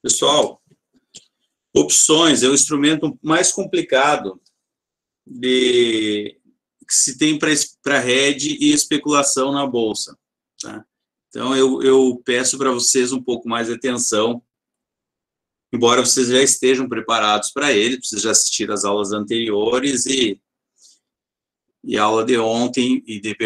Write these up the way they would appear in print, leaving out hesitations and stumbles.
Pessoal, opções é o instrumento mais complicado que se tem para hedge e especulação na bolsa. Tá? Então, eu peço para vocês um pouco mais de atenção, embora vocês já estejam preparados para ele, vocês já assistiram as aulas anteriores e a aula de ontem de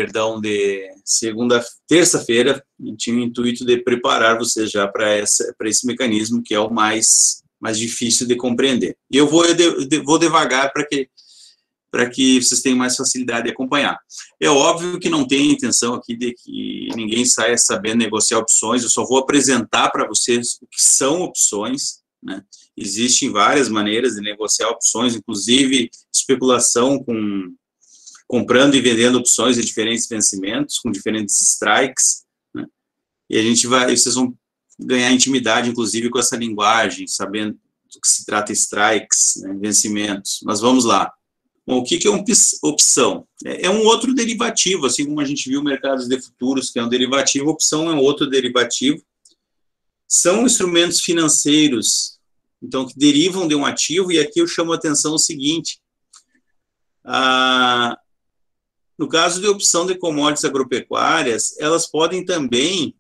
terça-feira, tinha o intuito de preparar vocês já para esse mecanismo que é o mais difícil de compreender. E eu vou devagar para que vocês tenham mais facilidade de acompanhar. É óbvio que não tem intenção aqui de que ninguém saia sabendo negociar opções, eu só vou apresentar para vocês o que são opções, né? Existem várias maneiras de negociar opções, inclusive especulação comprando e vendendo opções de diferentes vencimentos, com diferentes strikes, né? E vocês vão ganhar intimidade, inclusive, com essa linguagem, sabendo do que se trata strikes, né, vencimentos. Mas vamos lá. Bom, o que é uma opção? É um outro derivativo, assim como a gente viu mercados de futuros, que é um derivativo, opção é um outro derivativo. São instrumentos financeiros, então, que derivam de um ativo, e aqui eu chamo a atenção o seguinte, no caso de opção de commodities agropecuárias, elas podem também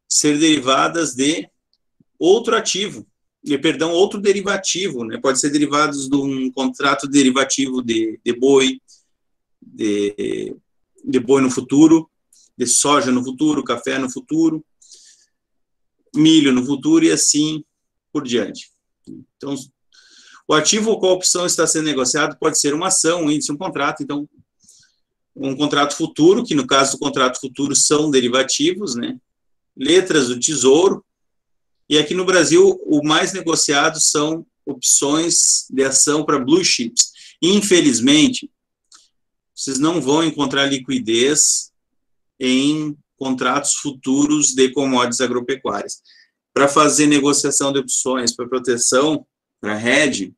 ser derivadas de outro ativo, outro derivativo, né? Pode ser derivados de um contrato derivativo de boi, de boi no futuro, de soja no futuro, café no futuro, milho no futuro e assim por diante. Então, o ativo ou qual opção está sendo negociado pode ser uma ação, um índice, um contrato. Então, um contrato futuro, que no caso do contrato futuro são derivativos, né? Letras do tesouro. E aqui no Brasil, o mais negociado são opções de ação para blue chips. Infelizmente, vocês não vão encontrar liquidez em contratos futuros de commodities agropecuárias. Para fazer negociação de opções para proteção, para hedge,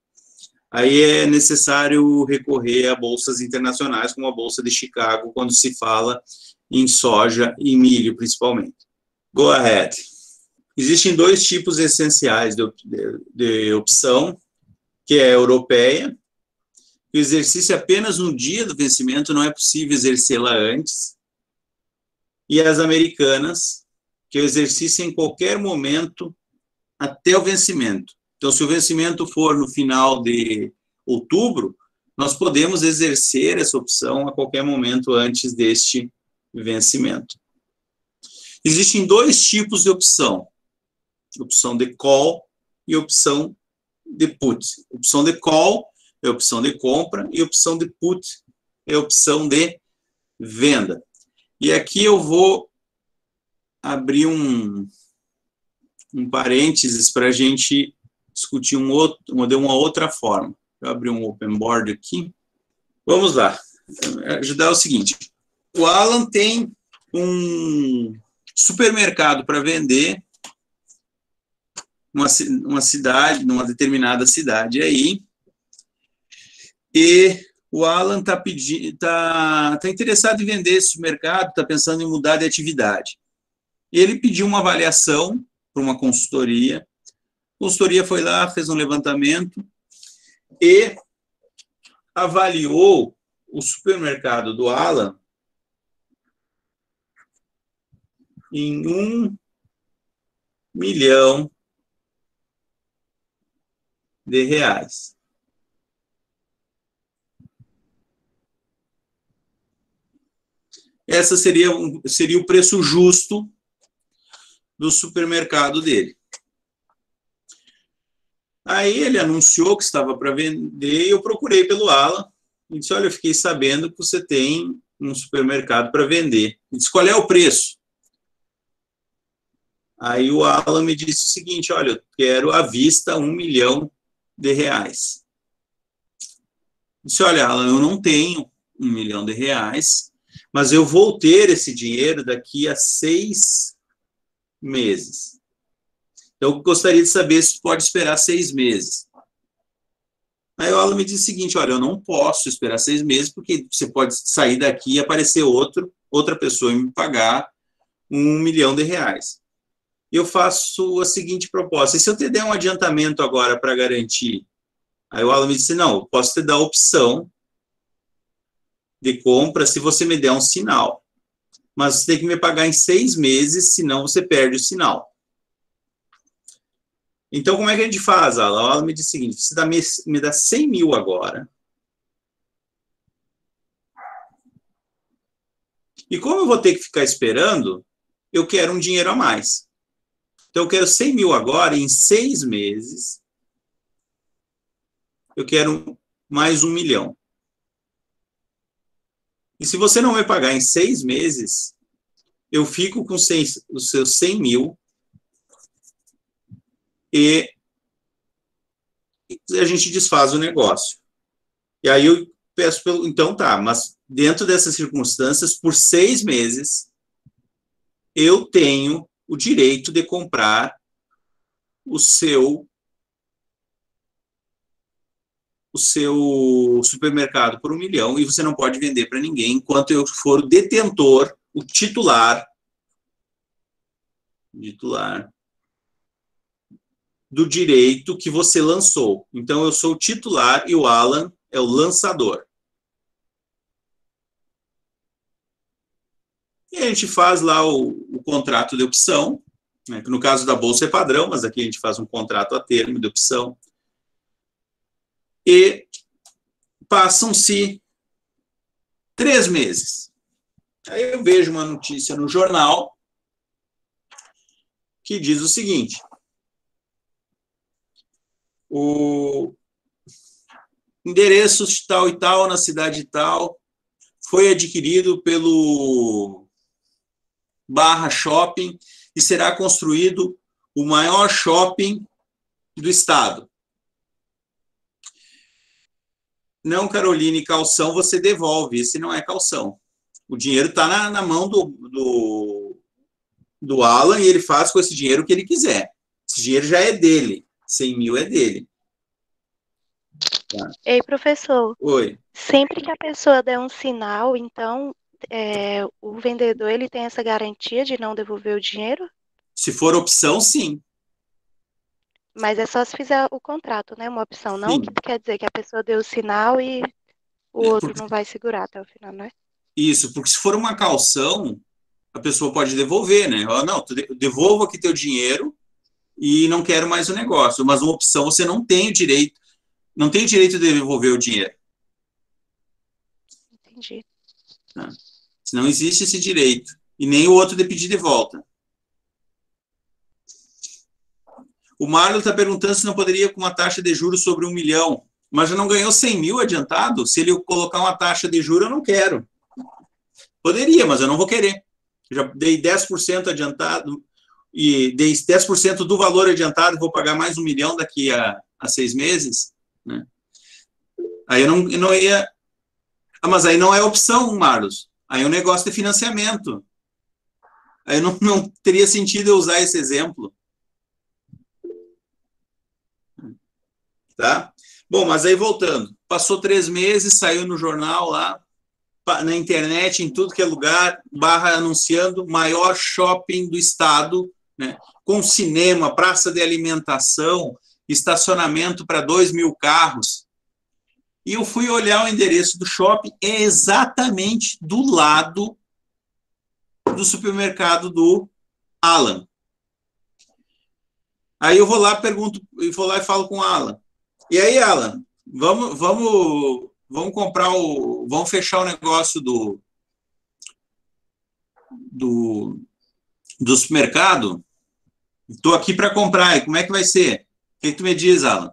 aí é necessário recorrer a bolsas internacionais, como a Bolsa de Chicago, quando se fala em soja e milho, principalmente. Go ahead. Existem dois tipos essenciais de opção, que é a europeia, que o exercício é apenas no dia do vencimento, não é possível exercê-la antes, e as americanas, que é o exercício em qualquer momento até o vencimento. Então, se o vencimento for no final de outubro, nós podemos exercer essa opção a qualquer momento antes deste vencimento. Existem dois tipos de opção de call e opção de put. Opção de call é opção de compra e opção de put é opção de venda. E aqui eu vou abrir um parênteses para a gente discutir de uma outra forma. Eu abri um open board aqui. Vamos lá. Ajudar o seguinte. O Alan tem um supermercado para vender numa determinada cidade aí, e o Alan tá interessado em vender esse supermercado, está pensando em mudar de atividade. Ele pediu uma avaliação para uma consultoria. A consultoria foi lá, fez um levantamento e avaliou o supermercado do Alan em R$1 milhão. Essa seria o preço justo do supermercado dele. Aí ele anunciou que estava para vender e eu procurei pelo Alan e disse, olha, eu fiquei sabendo que você tem um supermercado para vender. Ele disse, qual é o preço? Aí o Alan me disse o seguinte, olha, eu quero à vista R$1 milhão. Disse, olha, Alan, eu não tenho R$1 milhão, mas eu vou ter esse dinheiro daqui a 6 meses. Então, eu gostaria de saber se pode esperar 6 meses. Aí o Alan me disse o seguinte, olha, eu não posso esperar 6 meses, porque você pode sair daqui e aparecer outra pessoa e me pagar R$1 milhão. eu faço a seguinte proposta. E se eu te der um adiantamento agora para garantir? Aí o Alan me disse, não, eu posso te dar a opção de compra se você me der um sinal. Mas você tem que me pagar em 6 meses, senão você perde o sinal. Então, como é que a gente faz, Alan? O Alan me disse o seguinte, você me dá 100 mil agora. E como eu vou ter que ficar esperando, eu quero um dinheiro a mais. Então, eu quero 100 mil agora, em 6 meses, eu quero mais 1 milhão. E se você não vai pagar em 6 meses, eu fico com os seus 100 mil e a gente desfaz o negócio. E aí eu peço, então tá, mas dentro dessas circunstâncias, por 6 meses, eu tenho o direito de comprar o seu supermercado por 1 milhão e você não pode vender para ninguém enquanto eu for o detentor, o titular do direito que você lançou. Então, eu sou o titular e o Alan é o lançador. E a gente faz lá o contrato de opção, né, que no caso da Bolsa é padrão, mas aqui a gente faz um contrato a termo de opção. E passam-se 3 meses. Aí eu vejo uma notícia no jornal que diz o seguinte: o endereço tal e tal, na cidade tal, foi adquirido pelo Barra Shopping e será construído o maior shopping do estado. Não, Caroline, calção você devolve, esse não é calção. O dinheiro está na mão do Alan e ele faz com esse dinheiro o que ele quiser. Esse dinheiro já é dele, 100 mil é dele. Tá. Ei, professor. Oi. Sempre que a pessoa der um sinal, então, o vendedor ele tem essa garantia de não devolver o dinheiro? Se for opção, sim. Mas é só se fizer o contrato, né? Uma opção, não que quer dizer que a pessoa deu o sinal e o outro não vai segurar até o final, não é? Isso, porque se for uma calção, a pessoa pode devolver, né? Não, devolvo aqui teu dinheiro e não quero mais o negócio. Mas uma opção você não tem o direito, de devolver o dinheiro. Entendi. Não existe esse direito. E nem o outro de pedir de volta. O Marlon está perguntando se não poderia com uma taxa de juros sobre 1 milhão. Mas já não ganhou 100 mil adiantado? Se ele colocar uma taxa de juros, eu não quero. Poderia, mas eu não vou querer. Já dei 10% adiantado e dei 10% do valor adiantado, vou pagar mais 1 milhão daqui a 6 meses. Né? Aí eu não ia... mas aí não é opção, Marlos. Aí é um negócio de financiamento. Aí não teria sentido eu usar esse exemplo. Tá? Bom, mas aí voltando. Passou 3 meses, saiu no jornal lá, na internet, em tudo que é lugar, Barra anunciando maior shopping do estado, né, com cinema, praça de alimentação, estacionamento para 2.000 carros. E eu fui olhar o endereço do shopping, é exatamente do lado do supermercado do Alan. Aí eu vou lá, e falo com o Alan. E aí, Alan, vamos comprar vamos fechar o negócio do supermercado? Estou aqui para comprar, e como é que vai ser? O que tu me diz, Alan?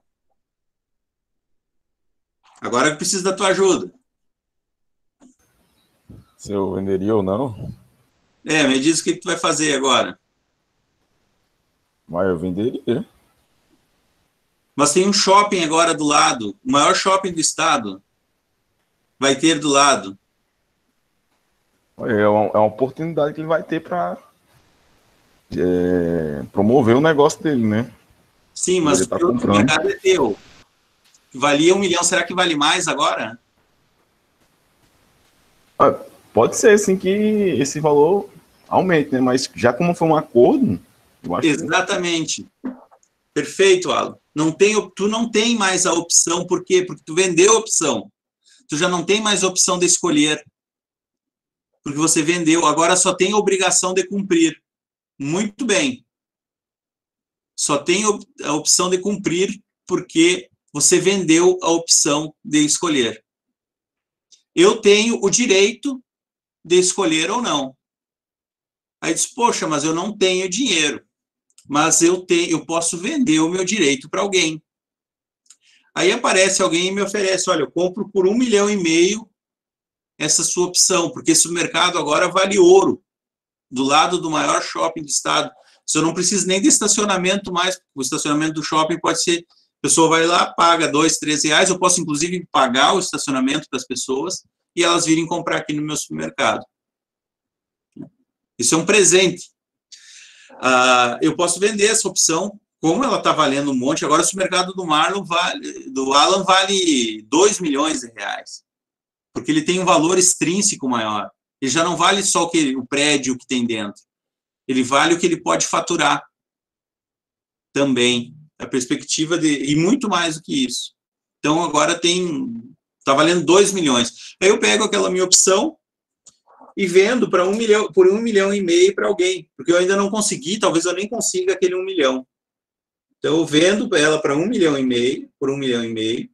Agora eu preciso da tua ajuda. Se eu venderia ou não? Me diz o que tu vai fazer agora. Mas eu venderia. Mas tem um shopping agora do lado, o maior shopping do estado. Vai ter do lado. É uma oportunidade que ele vai ter para promover o negócio dele, né? Sim, mas o mercado é teu. Valia 1 milhão, será que vale mais agora? Pode ser, sim, que esse valor aumente, né? Mas já como foi um acordo, Eu acho Exatamente. Perfeito, Alan. Tu não tem mais a opção, por quê? Porque tu vendeu a opção. Tu já não tem mais a opção de escolher. Porque você vendeu, agora só tem a obrigação de cumprir. Muito bem. Só tem a opção de cumprir porque você vendeu a opção de escolher. Eu tenho o direito de escolher ou não. Aí diz, poxa, mas eu não tenho dinheiro. Mas eu posso vender o meu direito para alguém. Aí aparece alguém e me oferece, olha, eu compro por 1,5 milhão essa sua opção, porque esse mercado agora vale ouro, do lado do maior shopping do estado. Eu não preciso nem de estacionamento mais, o estacionamento do shopping pode ser, a pessoa vai lá, paga R$2, R$3, eu posso inclusive pagar o estacionamento para as pessoas e elas virem comprar aqui no meu supermercado. Isso é um presente. Eu posso vender essa opção, como ela está valendo um monte, agora o supermercado do Alan vale R$2 milhões, porque ele tem um valor extrínseco maior. Ele já não vale só o prédio que tem dentro. Ele vale o que ele pode faturar também. A perspectiva e muito mais do que isso. Então, agora está valendo 2 milhões. Aí eu pego aquela minha opção e vendo por 1,5 milhão para alguém, porque eu ainda não consegui, talvez eu nem consiga aquele 1 milhão. Então, eu vendo ela para 1,5 milhão, por 1,5 milhão.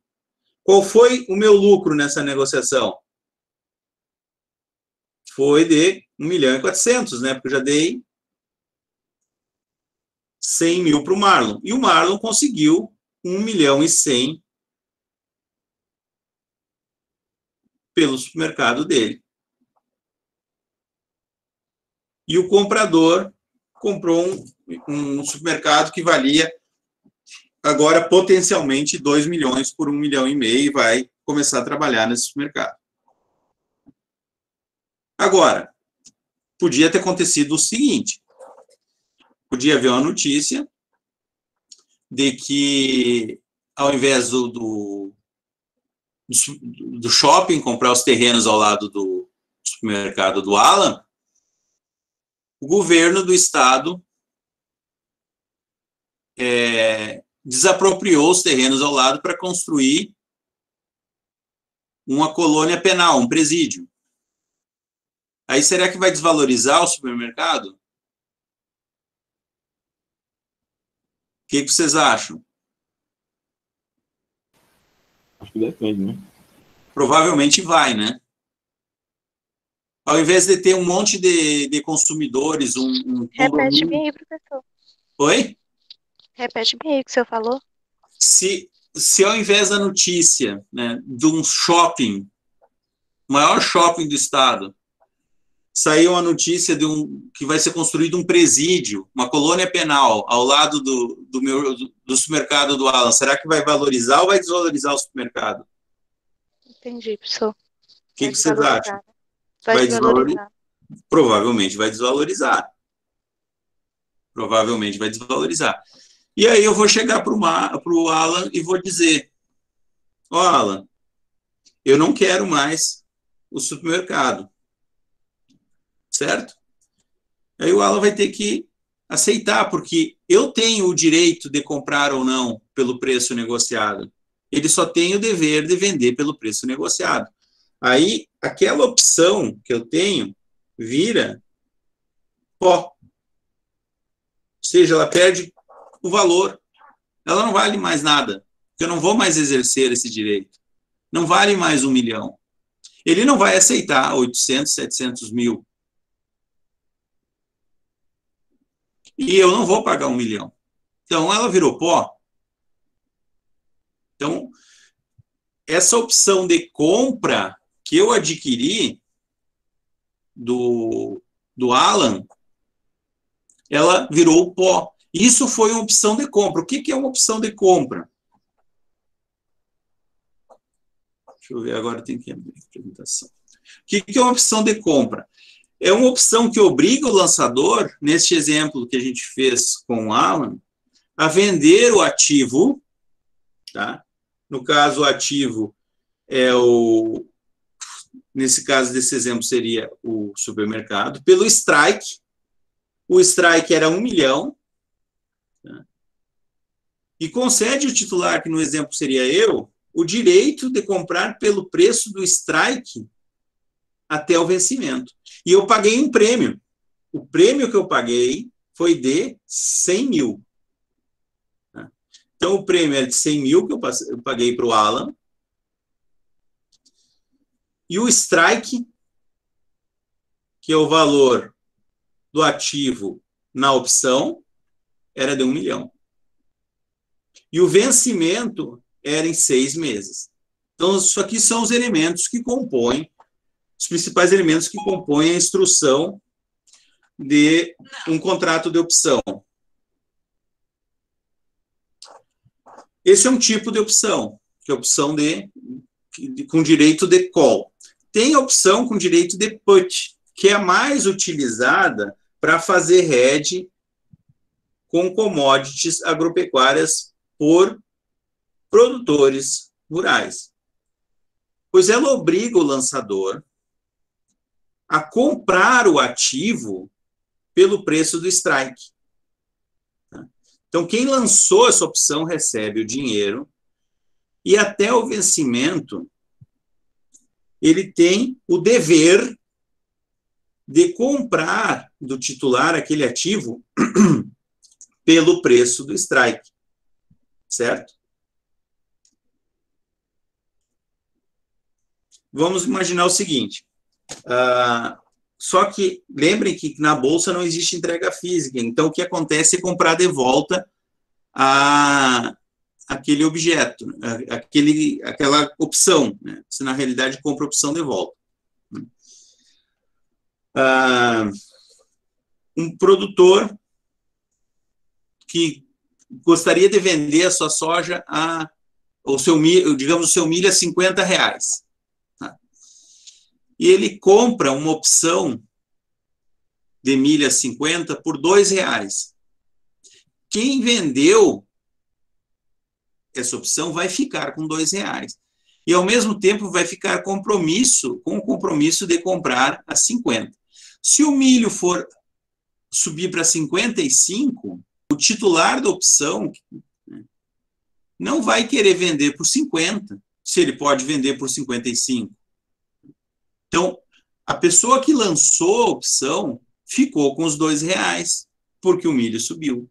Qual foi o meu lucro nessa negociação? Foi de 1,4 milhão, né? Porque eu já dei 100 mil para o Marlon. E o Marlon conseguiu 1,1 milhão pelo supermercado dele. E o comprador comprou um supermercado que valia agora potencialmente 2 milhões por 1,5 milhão e vai começar a trabalhar nesse supermercado. Agora, podia ter acontecido o seguinte, podia haver uma notícia de que, ao invés do shopping comprar os terrenos ao lado do supermercado do Alan, o governo do estado desapropriou os terrenos ao lado para construir uma colônia penal, um presídio. Aí será que vai desvalorizar o supermercado? O que vocês acham? Acho que depende, né? Provavelmente vai, né? Ao invés de ter um monte de consumidores, um Repete bem aí, professor. Oi? Repete bem aí o que o senhor falou. Se ao invés da notícia, né, de um shopping, maior shopping do estado, saiu a notícia que vai ser construído um presídio, uma colônia penal, ao lado do supermercado do Alan, será que vai valorizar ou vai desvalorizar o supermercado? Entendi, professor. O que vocês acham? Vai desvalorizar. Provavelmente vai desvalorizar. Provavelmente vai desvalorizar. E aí eu vou chegar para o Alan e vou dizer, Alan, eu não quero mais o supermercado. Certo? Aí o Alan vai ter que aceitar, porque eu tenho o direito de comprar ou não pelo preço negociado. Ele só tem o dever de vender pelo preço negociado. Aí, aquela opção que eu tenho vira pó. Ou seja, ela perde o valor. Ela não vale mais nada, porque eu não vou mais exercer esse direito. Não vale mais 1 milhão. Ele não vai aceitar 800, 700 mil. E eu não vou pagar 1 milhão. Então, ela virou pó. Então, essa opção de compra que eu adquiri do Alan, ela virou pó. Isso foi uma opção de compra. O que é uma opção de compra? Deixa eu ver, agora tem que abrir a apresentação. O que é uma opção de compra? É uma opção que obriga o lançador, neste exemplo que a gente fez com o Alan, a vender o ativo, tá? No caso, o ativo nesse caso desse exemplo seria o supermercado, pelo strike. O strike era 1 milhão, e concede ao titular, que no exemplo seria eu, o direito de comprar pelo preço do strike até o vencimento. E eu paguei um prêmio. O prêmio que eu paguei foi de 100 mil. Então, o prêmio é de 100 mil que eu paguei para o Alan. E o strike, que é o valor do ativo na opção, era de 1 milhão. E o vencimento era em 6 meses. Então, isso aqui são os elementos que compõem, os principais elementos que compõem a instrução de um contrato de opção. Esse é um tipo de opção, que é a opção com direito de call. Tem a opção com direito de put, que é a mais utilizada para fazer hedge com commodities agropecuárias por produtores rurais. Pois ela obriga o lançador a comprar o ativo pelo preço do strike. Então, quem lançou essa opção recebe o dinheiro e até o vencimento ele tem o dever de comprar do titular aquele ativo pelo preço do strike, certo? Vamos imaginar o seguinte, só que lembrem que na Bolsa não existe entrega física, então o que acontece é comprar de volta aquele objeto, aquela opção, né? Você, na realidade, compra a opção de volta. Um produtor que gostaria de vender a sua soja o seu milho a R$50. Tá? E ele compra uma opção de milho a 50 por R$2. Quem vendeu essa opção vai ficar com R$2. E, ao mesmo tempo, vai ficar com o compromisso de comprar a 50. Se o milho for subir para 55, o titular da opção não vai querer vender por 50, se ele pode vender por 55. Então, a pessoa que lançou a opção ficou com os R$2, porque o milho subiu.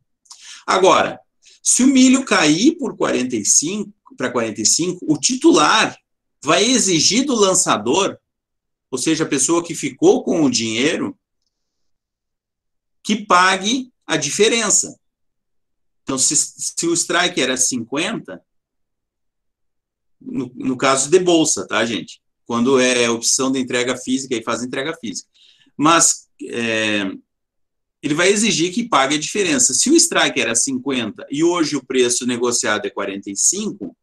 Agora, se o milho cair para 45, o titular vai exigir do lançador, ou seja, a pessoa que ficou com o dinheiro, que pague a diferença. Então, se o strike era 50, no caso de bolsa, tá, gente? Quando é opção de entrega física, aí faz entrega física. Mas ele vai exigir que pague a diferença. Se o strike era 50 e hoje o preço negociado é 45,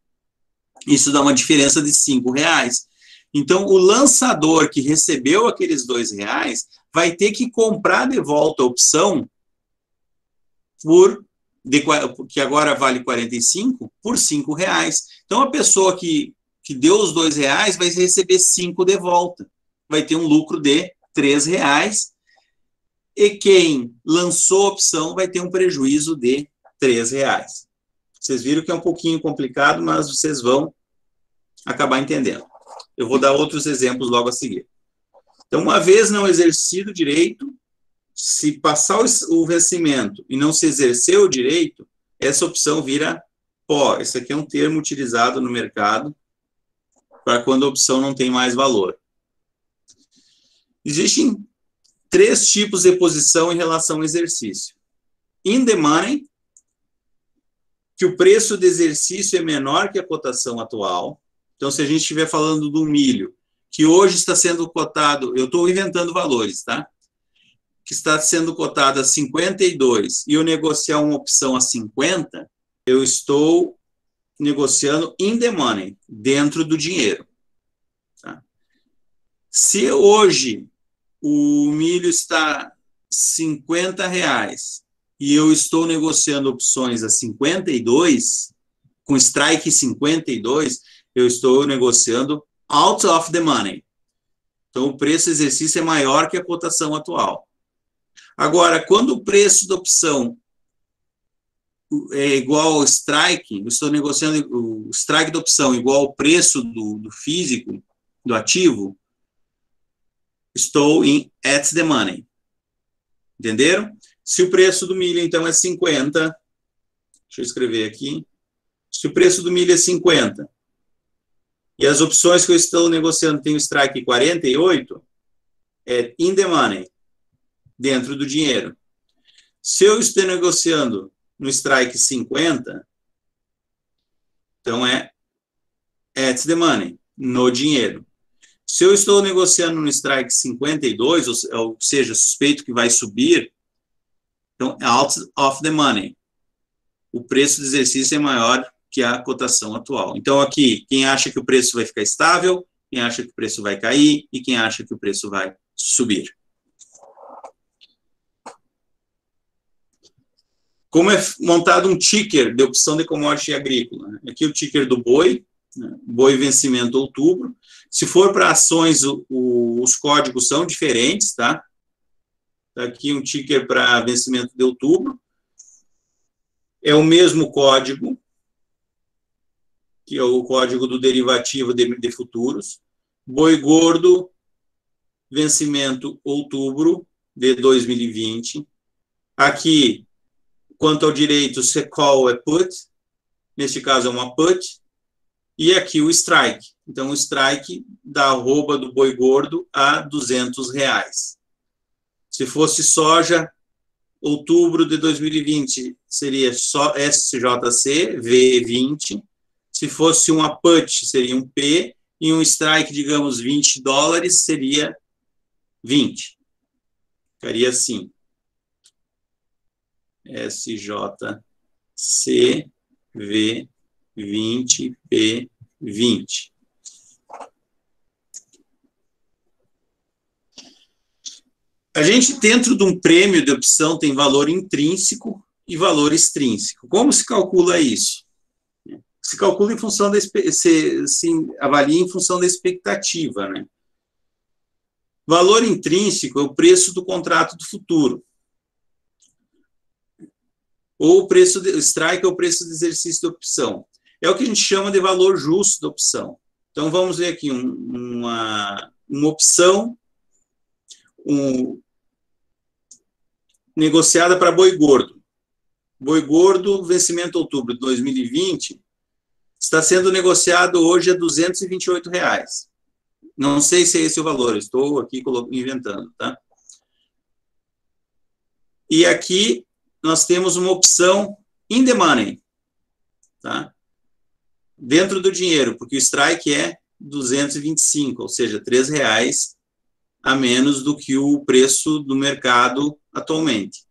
isso dá uma diferença de R$5. Então, o lançador que recebeu aqueles R$2 vai ter que comprar de volta a opção que agora vale 45, por R$5. Então, a pessoa que deu os R$2 vai receber 5 de volta. Vai ter um lucro de R$3. E quem lançou a opção vai ter um prejuízo de R$3. Vocês viram que é um pouquinho complicado, mas vocês vão acabar entendendo. Eu vou dar outros exemplos logo a seguir. Então, uma vez não exercido o direito, se passar o vencimento e não se exercer o direito, essa opção vira pó. Esse aqui é um termo utilizado no mercado para quando a opção não tem mais valor. Existem 3 tipos de posição em relação ao exercício. In the money, que o preço de exercício é menor que a cotação atual. Então, se a gente estiver falando do milho, que hoje está sendo cotado, eu estou inventando valores, tá? Que está sendo cotado a 52 e eu negociar uma opção a 50, eu estou negociando in the money, dentro do dinheiro. Tá? Se hoje o milho está R$50 e eu estou negociando opções a 52, com strike 52, eu estou negociando out of the money. Então, o preço do exercício é maior que a cotação atual. Agora, quando o preço da opção é igual ao strike, eu estou negociando o strike da opção igual ao preço do físico, do ativo, estou em at the money. Entenderam? Se o preço do milho, então, é 50, deixa eu escrever aqui, se o preço do milho é 50, e as opções que eu estou negociando tem o strike 48, é in the money, dentro do dinheiro. Se eu estou negociando no strike 50, então é at the money, no dinheiro. Se eu estou negociando no strike 52, ou seja, suspeito que vai subir, então out of the money. O preço do exercício é maior que a cotação atual. Então, aqui, quem acha que o preço vai ficar estável, quem acha que o preço vai cair e quem acha que o preço vai subir. Como é montado um ticker de opção de commodity agrícola? Aqui o ticker do boi, né? Boi vencimento outubro. Se for para ações, os códigos são diferentes, tá? Tá aqui um ticker para vencimento de outubro. É o mesmo código, que é o código do derivativo de futuros. Boi gordo, vencimento outubro de 2020. Aqui, quanto ao direito, se call é put, neste caso é uma put, e aqui o strike. Então, o strike da arroba do boi gordo a R$200. Se fosse soja, outubro de 2020, seria só SJC, V20. Se fosse uma put, seria um P, e um strike, digamos, $20, seria 20. Ficaria assim. SJC, V20, P20. A gente, dentro de um prêmio de opção, tem valor intrínseco e valor extrínseco. Como se calcula isso? Se calcula em função da se avalia em função da expectativa, né? Valor intrínseco é o preço do contrato do futuro. Ou o preço do strike é o preço do exercício da opção. É o que a gente chama de valor justo da opção. Então, vamos ver aqui uma opção negociada para boi gordo. Boi gordo, vencimento outubro de 2020, está sendo negociado hoje a R$228. Não sei se é esse o valor, estou aqui inventando, tá? E aqui nós temos uma opção in the money, tá? Dentro do dinheiro, porque o strike é 225, ou seja, R$3 a menos do que o preço do mercado atualmente.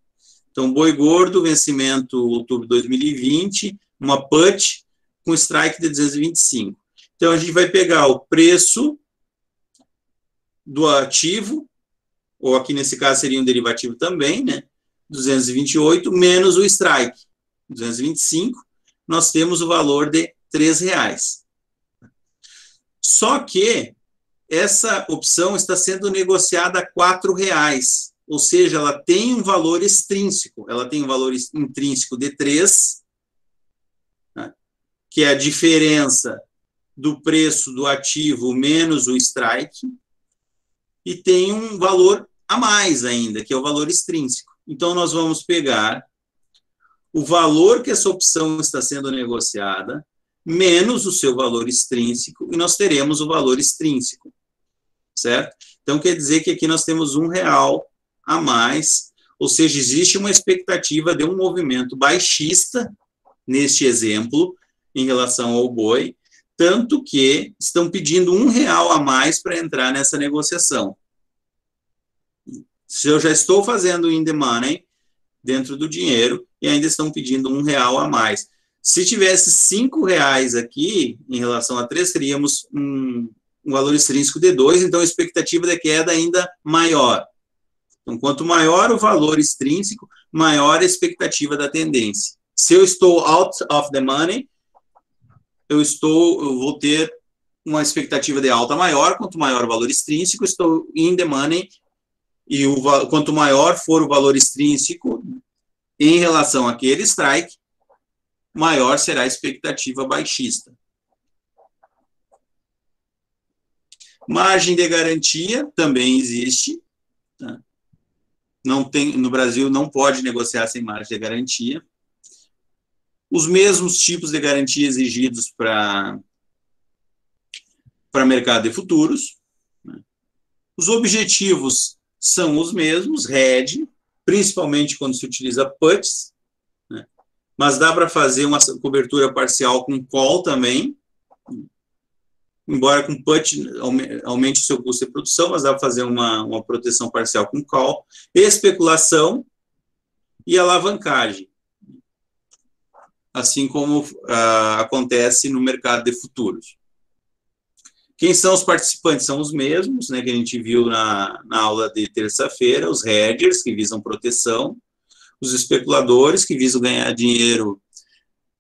Então, boi gordo, vencimento outubro de 2020, uma put com strike de 225. Então, a gente vai pegar o preço do ativo, ou aqui nesse caso seria um derivativo também, né? 228, menos o strike, 225, nós temos o valor de R$3. Só que essa opção está sendo negociada a R$4, ou seja, ela tem um valor extrínseco, ela tem um valor intrínseco de 3, né, que é a diferença do preço do ativo menos o strike, e tem um valor a mais ainda, que é o valor extrínseco. Então, nós vamos pegar o valor que essa opção está sendo negociada, menos o seu valor extrínseco, e nós teremos o valor extrínseco, certo? Então, quer dizer que aqui nós temos R$1 a mais, ou seja, existe uma expectativa de um movimento baixista, neste exemplo, em relação ao boi, tanto que estão pedindo R$1 a mais para entrar nessa negociação. Se eu já estou fazendo in the money, dentro do dinheiro, e ainda estão pedindo R$1 a mais. Se tivesse R$5 aqui, em relação a 3, teríamos um valor extrínseco de 2, então a expectativa de queda ainda maior. Então, quanto maior o valor extrínseco, maior a expectativa da tendência. Se eu estou out of the money, eu vou ter uma expectativa de alta maior, quanto maior o valor extrínseco, estou in the money, e quanto maior for o valor extrínseco em relação àquele strike, maior será a expectativa baixista. Margem de garantia também existe. Tá? Não tem, no Brasil não pode negociar sem margem de garantia. Os mesmos tipos de garantia exigidos para mercado de futuros. Né? Os objetivos são os mesmos, hedge, principalmente quando se utiliza puts, né? Mas dá para fazer uma cobertura parcial com call também, embora com put aumente o seu custo de produção, mas dá para fazer uma proteção parcial com call, especulação e alavancagem, assim como acontece no mercado de futuros. Quem são os participantes? São os mesmos, né, que a gente viu na aula de terça-feira, os hedgers, que visam proteção, os especuladores, que visam ganhar dinheiro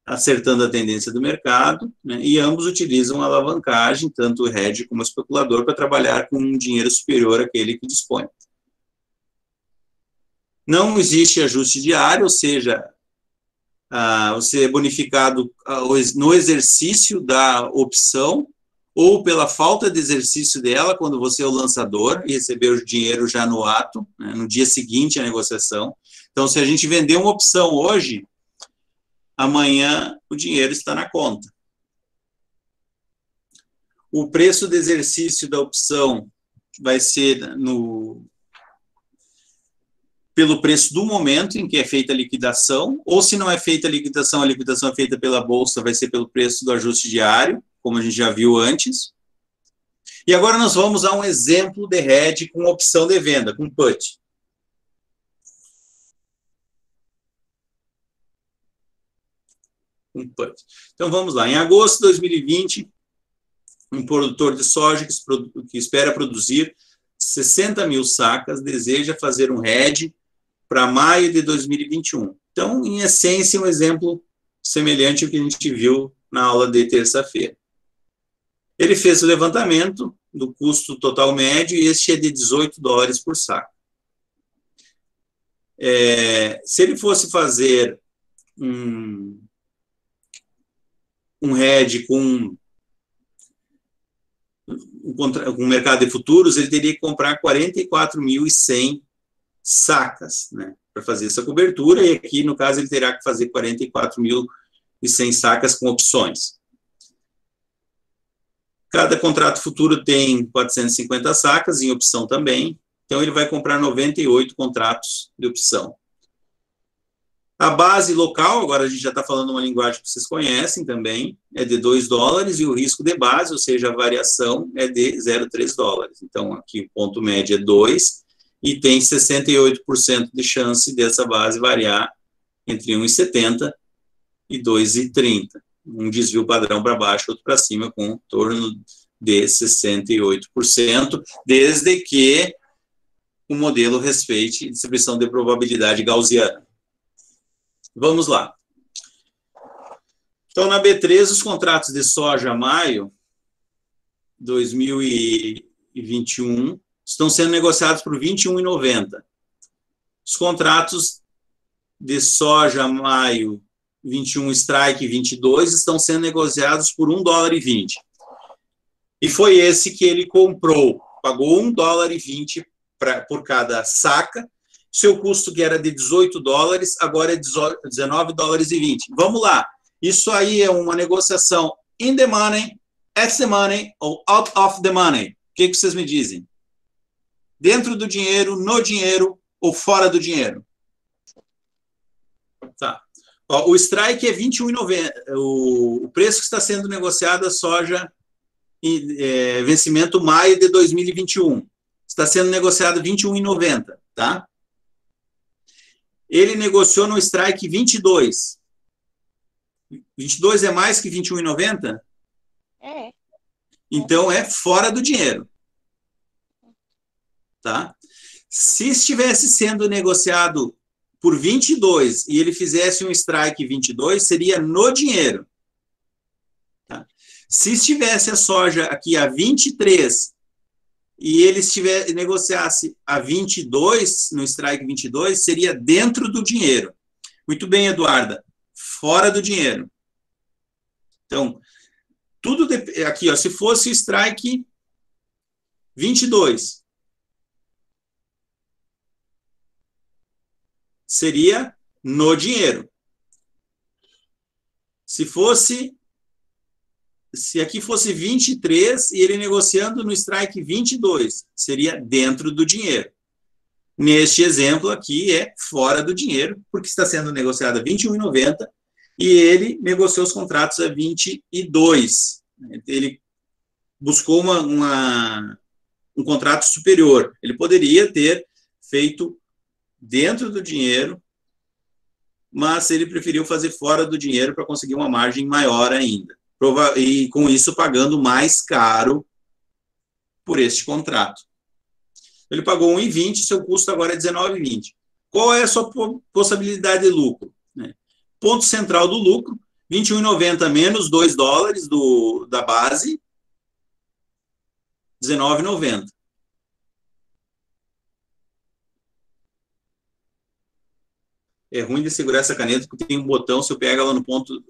acertando a tendência do mercado, né, e ambos utilizam alavancagem, tanto o hedge como o especulador, para trabalhar com um dinheiro superior àquele que dispõe. Não existe ajuste diário, ou seja, você é bonificado no exercício da opção, ou pela falta de exercício dela, quando você é o lançador e recebeu o dinheiro já no ato, né, no dia seguinte à negociação. Então, se a gente vender uma opção hoje, amanhã o dinheiro está na conta. O preço de exercício da opção vai ser pelo preço do momento em que é feita a liquidação, ou se não é feita a liquidação é feita pela bolsa, vai ser pelo preço do ajuste diário, como a gente já viu antes. E agora nós vamos a um exemplo de hedge com opção de venda, com put. Então vamos lá. Em agosto de 2020, um produtor de soja que espera produzir 60 mil sacas deseja fazer um hedge para maio de 2021. Então, em essência, um exemplo semelhante ao que a gente viu na aula de terça-feira. Ele fez o levantamento do custo total médio e este é de $18 por saco. Se ele fosse fazer um hedge com o mercado de futuros, ele teria que comprar 44.100 sacas, né, para fazer essa cobertura, e aqui, no caso, ele terá que fazer 44.100 sacas com opções. Cada contrato futuro tem 450 sacas, em opção também, então ele vai comprar 98 contratos de opção. A base local, agora a gente já está falando uma linguagem que vocês conhecem também, é de $2, e o risco de base, ou seja, a variação, é de $0,3. Então, aqui o ponto médio é 2, e tem 68% de chance dessa base variar entre 1,70 e 2,30. Um desvio padrão para baixo, outro para cima, com em torno de 68%, desde que o modelo respeite distribuição de probabilidade gaussiana. Vamos lá. Então, na B3, os contratos de soja maio 2021 estão sendo negociados por R$ 21,90. Os contratos de soja maio 21 strike 22 estão sendo negociados por $1,20. E foi esse que ele comprou. Pagou $1,20 por cada saca. Seu custo, que era de $18, agora é $19,20. Vamos lá. Isso aí é uma negociação in the money, at the money ou out of the money. O que vocês me dizem? Dentro do dinheiro, no dinheiro ou fora do dinheiro? Tá. Ó, o strike é R$21,90. O preço que está sendo negociado a soja vencimento maio de 2021. Está sendo negociado R$21,90, tá? Ele negociou no strike 22. 22 é mais que R$21,90? É. Então, é fora do dinheiro. Tá? Se estivesse sendo negociado por 22 e ele fizesse um strike 22, seria no dinheiro. Tá? Se estivesse a soja aqui a 23 e ele negociasse a 22, no strike 22, seria dentro do dinheiro. Muito bem, Eduarda. fora do dinheiro. Então, tudo aqui, ó, se fosse strike 22, seria no dinheiro. Se aqui fosse 23 e ele negociando no strike 22, seria dentro do dinheiro. Neste exemplo aqui é fora do dinheiro, porque está sendo negociado a 21,90 e ele negociou os contratos a 22. Ele buscou um contrato superior. Ele poderia ter feito dentro do dinheiro, mas ele preferiu fazer fora do dinheiro para conseguir uma margem maior ainda. E com isso pagando mais caro por este contrato. Ele pagou 1,20, seu custo agora é 19,20. Qual é a sua possibilidade de lucro? Ponto central do lucro, 21,90 menos $2 da base, 19,90. É ruim de segurar essa caneta porque tem um botão, se eu pego ela no ponto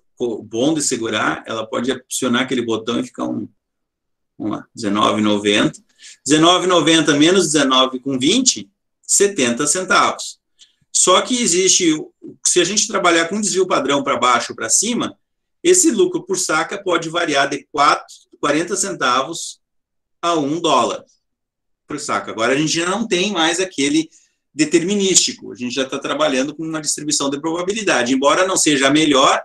bom de segurar, ela pode acionar aquele botão e ficar vamos lá, 19,90. 19,90 menos 19,20, 70 centavos. Só que existe, se a gente trabalhar com desvio padrão para baixo ou para cima, esse lucro por saca pode variar de 40 centavos a $1 por saca. Agora a gente já não tem mais aquele determinístico, a gente já está trabalhando com uma distribuição de probabilidade, embora não seja a melhor,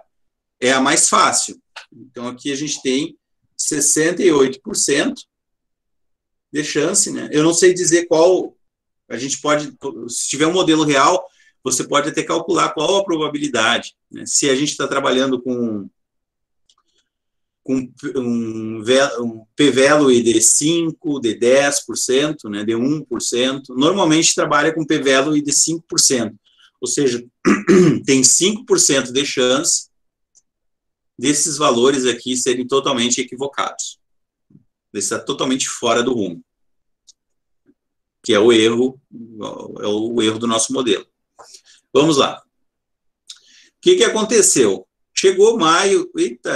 é a mais fácil. Então aqui a gente tem 68% de chance, né? Eu não sei dizer qual, a gente pode, se tiver um modelo real, você pode até calcular qual a probabilidade, né? Se a gente está trabalhando com um p-value de 5%, de 10%, né, de 1%. Normalmente trabalha com p-value de 5%. Ou seja, tem 5% de chance desses valores aqui serem totalmente equivocados. Está totalmente fora do rumo. Que é o erro do nosso modelo. Vamos lá. O que aconteceu? Chegou maio,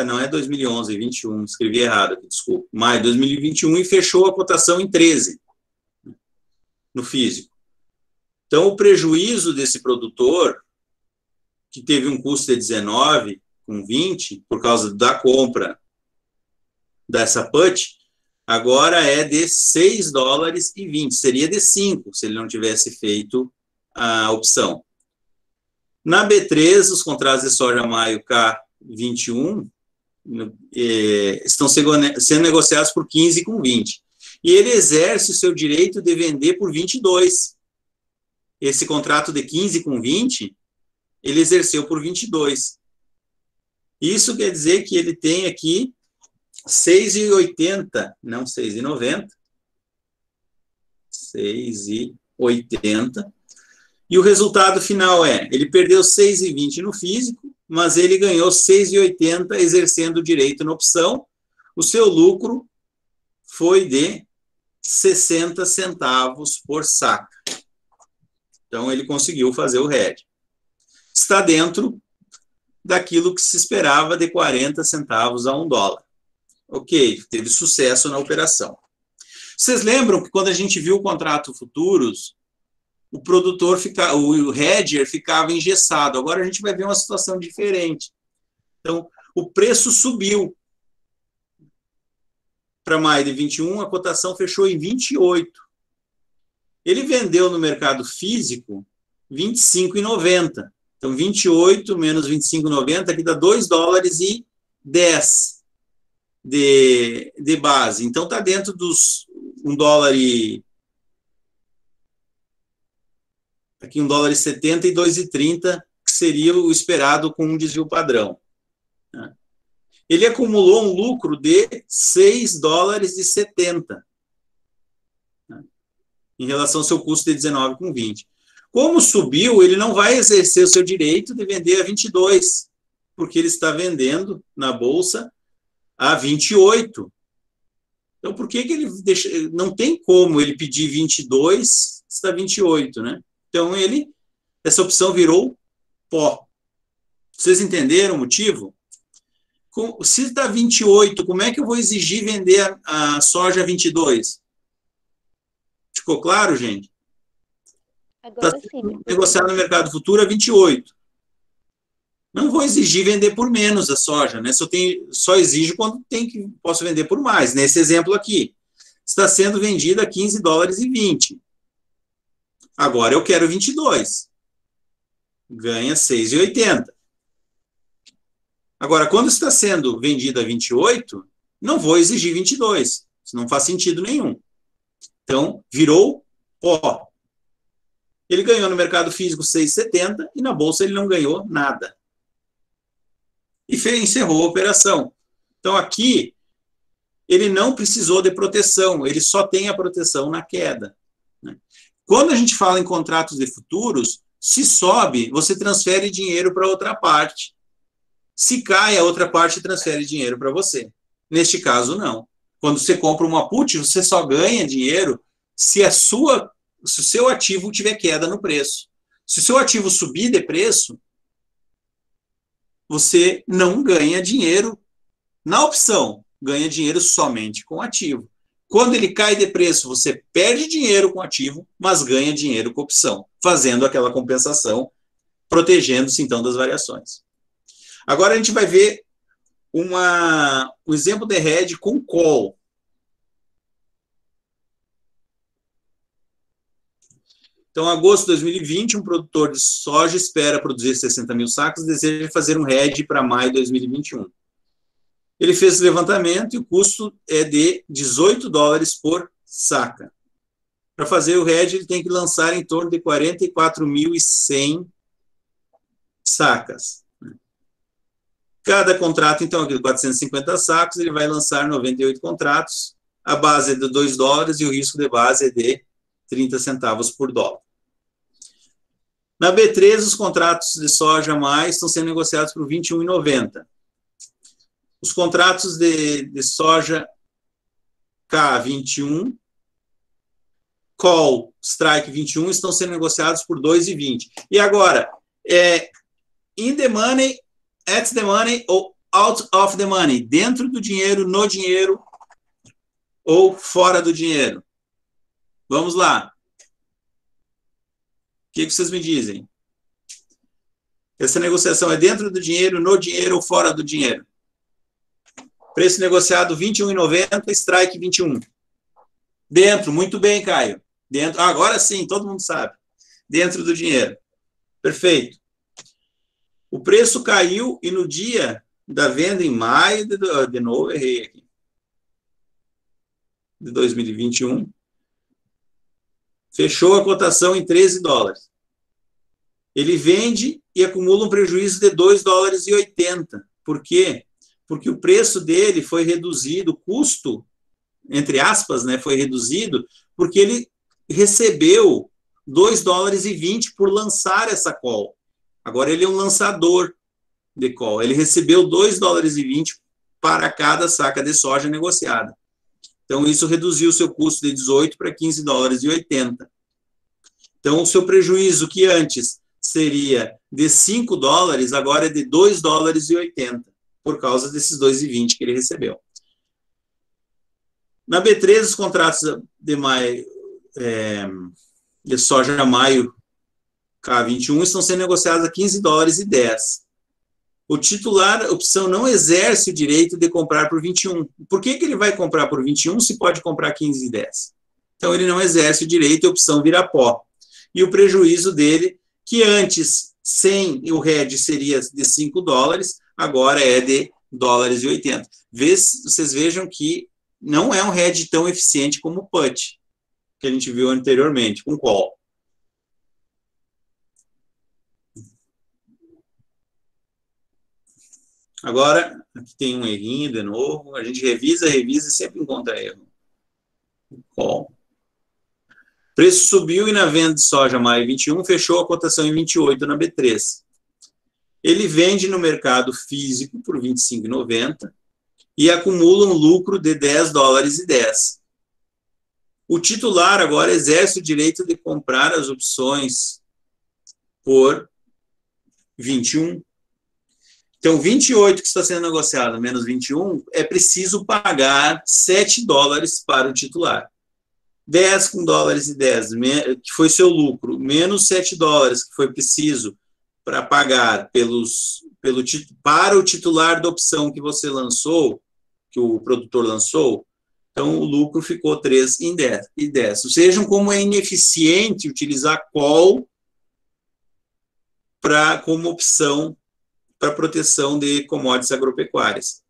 não é 2011, 21, escrevi errado aqui, desculpa. Maio de 2021 e fechou a cotação em 13, no físico. Então, o prejuízo desse produtor, que teve um custo de 19,20, por causa da compra dessa put, agora é de $6,20, seria de 5, se ele não tivesse feito a opção. Na B3, os contratos de soja maio K21 estão sendo negociados por 15,20. E ele exerce o seu direito de vender por 22. Esse contrato de 15,20, ele exerceu por 22. Isso quer dizer que ele tem aqui 6,80, não 6,90. 6,80. E o resultado final ele perdeu 6,20 no físico, mas ele ganhou 6,80 exercendo o direito na opção. O seu lucro foi de 60 centavos por saca. Então, ele conseguiu fazer o hedge. Está dentro daquilo que se esperava de 40 centavos a $1. Ok, teve sucesso na operação. Vocês lembram que quando a gente viu o contrato futuros, o produtor o hedger ficava engessado. Agora a gente vai ver uma situação diferente. Então, o preço subiu. Para maio de 21, a cotação fechou em 28. Ele vendeu no mercado físico 25,90. Então, 28 menos 25,90, aqui dá $2,10 de base. Então, está dentro dos $1,70 e $2,30, que seria o esperado com um desvio padrão. Ele acumulou um lucro de $6,70 em relação ao seu custo de 19,20. Como subiu, ele não vai exercer o seu direito de vender a 22, porque ele está vendendo na bolsa a 28. Então, por que ele deixa? Não tem como ele pedir 22, está 28, né? Então, essa opção virou pó. Vocês entenderam o motivo? Se está 28, como é que eu vou exigir vender a soja a 22? Ficou claro, gente? Agora Está sim. negociado no mercado futuro a 28. Não vou exigir vender por menos a soja, né? Só exijo quando posso vender por mais. Nesse exemplo aqui, está sendo vendida a 15 dólares e 20. Agora eu quero 22. Ganha 6,80. Agora, quando está sendo vendida a 28, não vou exigir 22. Isso não faz sentido nenhum. Então, virou pó. Ele ganhou no mercado físico 6,70 e na bolsa ele não ganhou nada. E encerrou a operação. Então, aqui, ele não precisou de proteção, ele só tem a proteção na queda. Quando a gente fala em contratos de futuros, se sobe, você transfere dinheiro para outra parte. Se cai, a outra parte transfere dinheiro para você. Neste caso, não. Quando você compra uma put, você só ganha dinheiro se o seu ativo tiver queda no preço. Se o seu ativo subir de preço, você não ganha dinheiro na opção, ganha dinheiro somente com o ativo. Quando ele cai de preço, você perde dinheiro com o ativo, mas ganha dinheiro com a opção, fazendo aquela compensação, protegendo-se então das variações. Agora a gente vai ver o exemplo de hedge com call. Então, em agosto de 2020, um produtor de soja espera produzir 60 mil sacos e deseja fazer um hedge para maio de 2021. Ele fez o levantamento e o custo é de 18 dólares por saca. Para fazer o hedge, ele tem que lançar em torno de 44.100 sacas. Cada contrato, então, aqui de 450 sacos, ele vai lançar 98 contratos. A base é de 2 dólares e o risco de base é de 30 centavos por dólar. Na B3, os contratos de soja mais estão sendo negociados por R$ 21,90. Os contratos de soja K21, Call Strike 21 estão sendo negociados por R$ 2,20. E agora, in the money, at the money ou out of the money? Dentro do dinheiro, no dinheiro ou fora do dinheiro? Vamos lá. O que vocês me dizem? Essa negociação é dentro do dinheiro, no dinheiro ou fora do dinheiro? Preço negociado R$ 21,90, strike 21. Dentro, muito bem, Caio. Dentro, agora sim, todo mundo sabe. Dentro do dinheiro. Perfeito. O preço caiu e no dia da venda em maio, de novo, errei aqui, de 2021, fechou a cotação em 13 dólares. Ele vende e acumula um prejuízo de 2,80 dólares. Por quê? Porque o preço dele foi reduzido, o custo, entre aspas, né, foi reduzido, porque ele recebeu 2,20 dólares por lançar essa call. Agora ele é um lançador de call. Ele recebeu 2,20 dólares para cada saca de soja negociada. Então, isso reduziu o seu custo de 18 para 15,80 dólares. Então, o seu prejuízo, que antes seria de 5 dólares, agora é de 2,80 dólares, por causa desses 2,20 que ele recebeu. Na B3, os contratos de maio, de soja a maio K21 estão sendo negociados a 15,10 dólares. O titular, opção, não exerce o direito de comprar por 21. Por que ele vai comprar por 21 se pode comprar 15,10? Então, ele não exerce o direito e a opção vira pó. E o prejuízo dele, que antes, sem o hedge, seria de 5 dólares, agora é de dólares e 80. Vocês vejam que não é um hedge tão eficiente como o put, que a gente viu anteriormente, com call. Agora, aqui tem um errinho de novo, a gente revisa e sempre encontra erro. Call. Preço subiu e na venda de soja maio 21 fechou a cotação em 28 na B3. Ele vende no mercado físico por R$ 25,90 e acumula um lucro de 10 dólares e 10. O titular agora exerce o direito de comprar as opções por 21. Então, 28 que está sendo negociado menos 21, é preciso pagar 7 dólares para o titular. 10 com dólares e 10, que foi seu lucro, menos 7 dólares que foi preciso para pagar para o titular da opção que você lançou, que o produtor lançou, então o lucro ficou 3 em 10. Vejam como é ineficiente utilizar call como opção para proteção de commodities agropecuárias.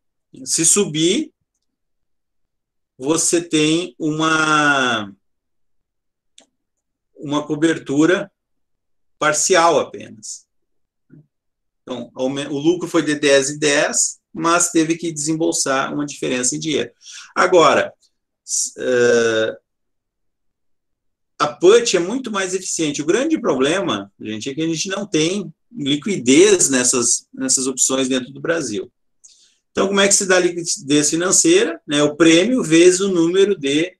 Se subir, você tem uma cobertura parcial apenas. Então, o lucro foi de 10 e 10, mas teve que desembolsar uma diferença em dinheiro. Agora, a put é muito mais eficiente. O grande problema, gente, é que a gente não tem liquidez nessas opções dentro do Brasil. Então, como é que se dá a liquidez financeira? Né? O prêmio vezes o número de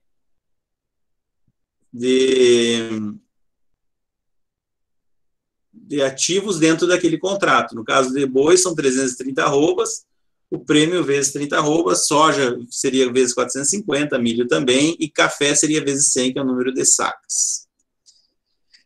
ativos dentro daquele contrato. No caso de boi, são 330 arrobas, o prêmio vezes 30 arrobas, soja seria vezes 450, milho também, e café seria vezes 100, que é o número de sacas.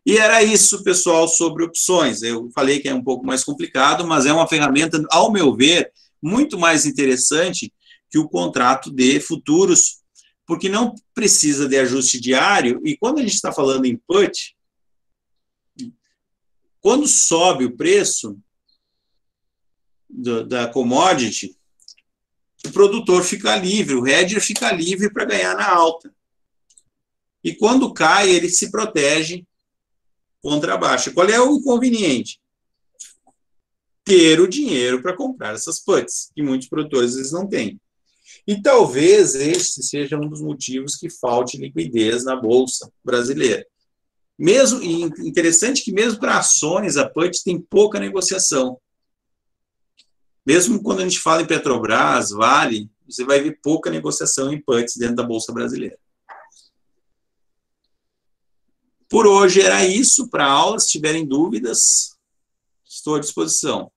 E era isso, pessoal, sobre opções. Eu falei que é um pouco mais complicado, mas é uma ferramenta, ao meu ver, muito mais interessante que o contrato de futuros, porque não precisa de ajuste diário, e quando a gente está falando em put, quando sobe o preço da commodity, o produtor fica livre, o hedger fica livre para ganhar na alta. E quando cai, ele se protege contra a baixa. Qual é o inconveniente? Ter o dinheiro para comprar essas puts, que muitos produtores às vezes não têm. E talvez esse seja um dos motivos que falte liquidez na Bolsa brasileira. Mesmo, e interessante que mesmo para ações, a put tem pouca negociação. Mesmo quando a gente fala em Petrobras, Vale, você vai ver pouca negociação em puts dentro da Bolsa brasileira. Por hoje era isso. Para a aula, se tiverem dúvidas, estou à disposição.